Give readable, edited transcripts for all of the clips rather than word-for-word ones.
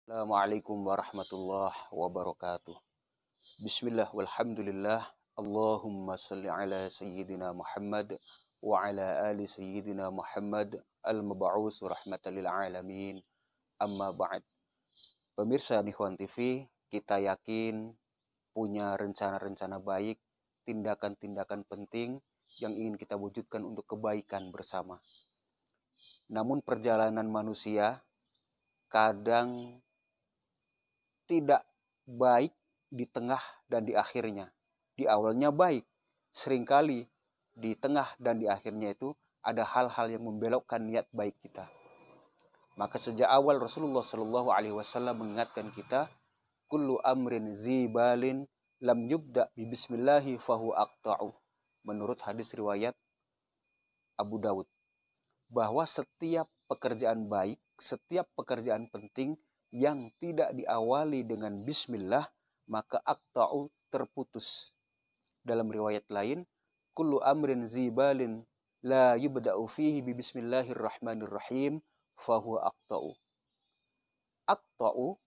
Assalamualaikum warahmatullahi wabarakatuh. Bismillah walhamdulillah. Allahumma salli ala sayyidina Muhammad wa ala ali sayyidina Muhammad al-mab'us rahmatan lil alamin. Amma ba'd. Pemirsa Nihwan TV, kita yakin punya rencana-rencana baik, tindakan-tindakan penting yang ingin kita wujudkan untuk kebaikan bersama. Namun perjalanan manusia kadang tidak baik di tengah dan di akhirnya. Di awalnya baik, seringkali di tengah dan di akhirnya itu ada hal-hal yang membelokkan niat baik kita. Maka sejak awal Rasulullah Shallallahu Alaihi Wasallam mengingatkan kita, kullu amrin zibalin lam yubda bi bismillahi fahu aqta'u. Menurut hadis riwayat Abu Dawud, bahwa setiap pekerjaan baik, setiap pekerjaan penting yang tidak diawali dengan bismillah, maka aqta'u, terputus. Dalam riwayat lain, kullu amrin zibalin la yubda'u fihi bi bismillahirrahmanirrahim fahuwa aqta'u. Aqta'u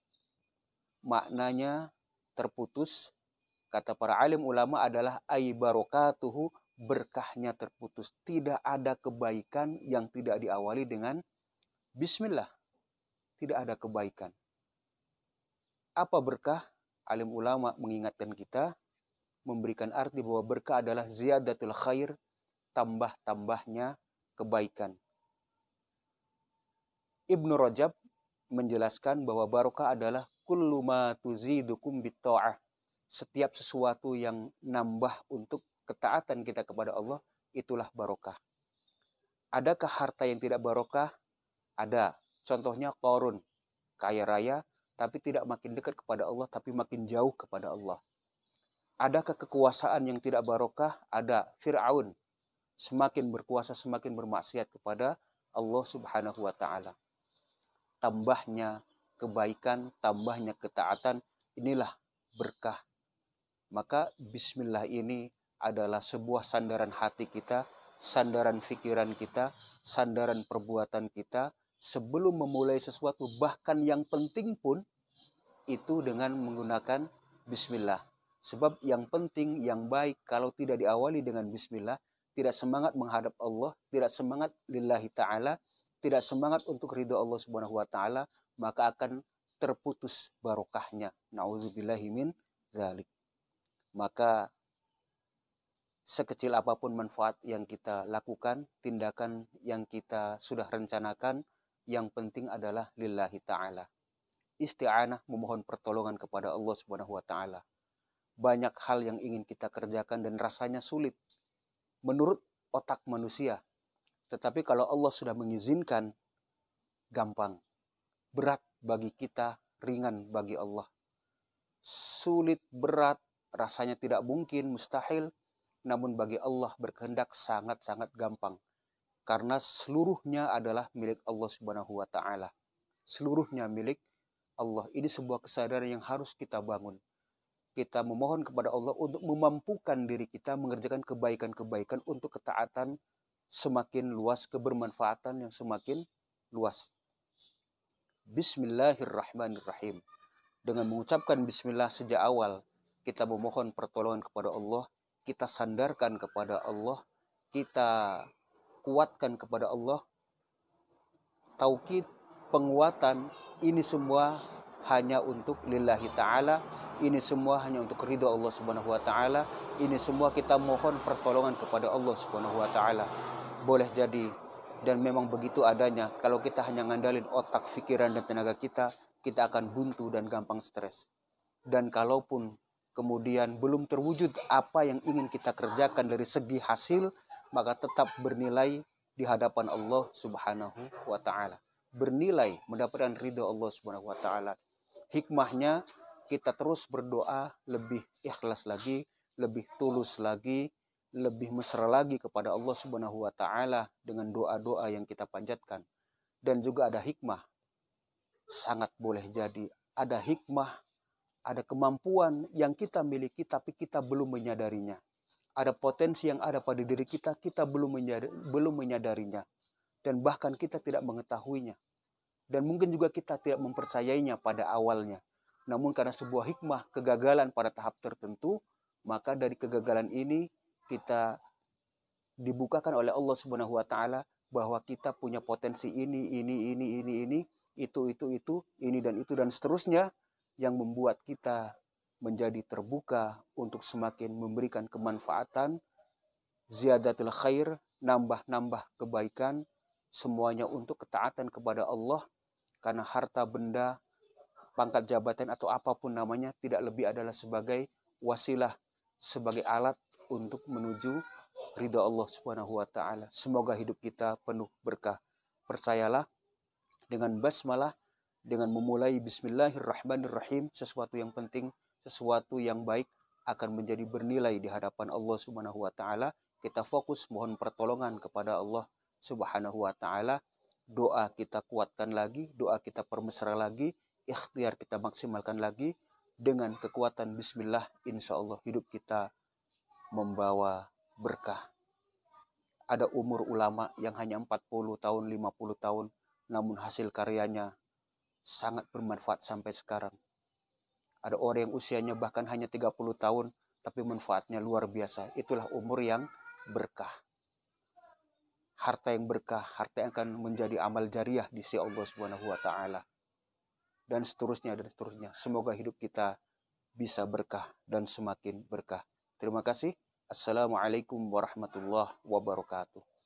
maknanya terputus. Kata para alim ulama adalah ay barakatuhu, berkahnya terputus. Tidak ada kebaikan yang tidak diawali dengan bismillah. Tidak ada kebaikan. Apa berkah? Alim ulama mengingatkan kita, memberikan arti bahwa berkah adalah ziyadatul khair, tambah-tambahnya kebaikan. Ibnu Rajab menjelaskan bahwa barokah adalah kullu ma tuzidukum bitta'ah. Setiap sesuatu yang nambah untuk ketaatan kita kepada Allah, itulah barokah. Adakah harta yang tidak barokah? Ada. Contohnya Qarun, kaya raya, tapi tidak makin dekat kepada Allah, tapi makin jauh kepada Allah. Adakah kekuasaan yang tidak barokah? Ada. Fir'aun, semakin berkuasa, semakin bermaksiat kepada Allah Subhanahu wa Ta'ala. Tambahnya kebaikan, tambahnya ketaatan, inilah berkah. Maka bismillah ini adalah sebuah sandaran hati kita, sandaran pikiran kita, sandaran perbuatan kita, sebelum memulai sesuatu, bahkan yang penting pun, itu dengan menggunakan bismillah. Sebab yang penting, yang baik, kalau tidak diawali dengan bismillah, tidak semangat menghadap Allah, tidak semangat lillahi ta'ala, tidak semangat untuk ridho Allah subhanahu wa ta'ala, maka akan terputus barokahnya. Na'udzubillahi min zalik. Maka sekecil apapun manfaat yang kita lakukan, tindakan yang kita sudah rencanakan, yang penting adalah lillahi ta'ala. Isti'anah, memohon pertolongan kepada Allah subhanahu wa ta'ala. Banyak hal yang ingin kita kerjakan dan rasanya sulit menurut otak manusia. Tetapi kalau Allah sudah mengizinkan, gampang. Berat bagi kita, ringan bagi Allah. Sulit, berat, rasanya tidak mungkin, mustahil. Namun bagi Allah berkehendak sangat-sangat gampang. Karena seluruhnya adalah milik Allah subhanahu wa ta'ala. Seluruhnya milik Allah. Ini sebuah kesadaran yang harus kita bangun. Kita memohon kepada Allah untuk memampukan diri kita mengerjakan kebaikan-kebaikan untuk ketaatan semakin luas, kebermanfaatan yang semakin luas. Bismillahirrahmanirrahim. Dengan mengucapkan bismillah sejak awal, kita memohon pertolongan kepada Allah, kita sandarkan kepada Allah, kita kuatkan kepada Allah. Taukid, penguatan, ini semua hanya untuk lillahi ta'ala, ini semua hanya untuk ridho Allah subhanahu wa ta'ala, ini semua kita mohon pertolongan kepada Allah subhanahu wa ta'ala. Boleh jadi, dan memang begitu adanya, kalau kita hanya ngandalin otak, pikiran, dan tenaga kita, kita akan buntu dan gampang stres. Dan kalaupun kemudian belum terwujud apa yang ingin kita kerjakan dari segi hasil, maka tetap bernilai di hadapan Allah subhanahu wa ta'ala. Bernilai mendapatkan ridho Allah subhanahu wa ta'ala. Hikmahnya kita terus berdoa lebih ikhlas lagi, lebih tulus lagi, lebih mesra lagi kepada Allah subhanahu wa ta'ala dengan doa-doa yang kita panjatkan. Dan juga ada hikmah. Sangat boleh jadi ada hikmah, ada kemampuan yang kita miliki tapi kita belum menyadarinya. Ada potensi yang ada pada diri kita, kita belum menyadarinya. Dan bahkan kita tidak mengetahuinya. Dan mungkin juga kita tidak mempercayainya pada awalnya. Namun karena sebuah hikmah kegagalan pada tahap tertentu, maka dari kegagalan ini kita dibukakan oleh Allah Subhanahu wa taala bahwa kita punya potensi ini, itu, ini dan seterusnya, yang membuat kita menjadi terbuka untuk semakin memberikan kemanfaatan, ziyadatul khair, nambah kebaikan, semuanya untuk ketaatan kepada Allah. Karena harta benda, pangkat jabatan atau apapun namanya tidak lebih adalah sebagai wasilah, sebagai alat untuk menuju ridha Allah Subhanahu wa taala. Semoga hidup kita penuh berkah. Percayalah, dengan basmalah, dengan memulai bismillahirrahmanirrahim, sesuatu yang penting, sesuatu yang baik akan menjadi bernilai di hadapan Allah Subhanahu wa taala. Kita fokus mohon pertolongan kepada Allah Subhanahu wa taala. Doa kita kuatkan lagi, doa kita permesra lagi, ikhtiar kita maksimalkan lagi. Dengan kekuatan bismillah, insya Allah hidup kita membawa berkah. Ada umur ulama yang hanya 40 tahun, 50 tahun, namun hasil karyanya sangat bermanfaat sampai sekarang. Ada orang yang usianya bahkan hanya 30 tahun, tapi manfaatnya luar biasa. Itulah umur yang berkah. Harta yang berkah, harta yang akan menjadi amal jariah di sisi Allah Subhanahu wa taala. Dan seterusnya. Semoga hidup kita bisa berkah dan semakin berkah. Terima kasih. Assalamualaikum warahmatullahi wabarakatuh.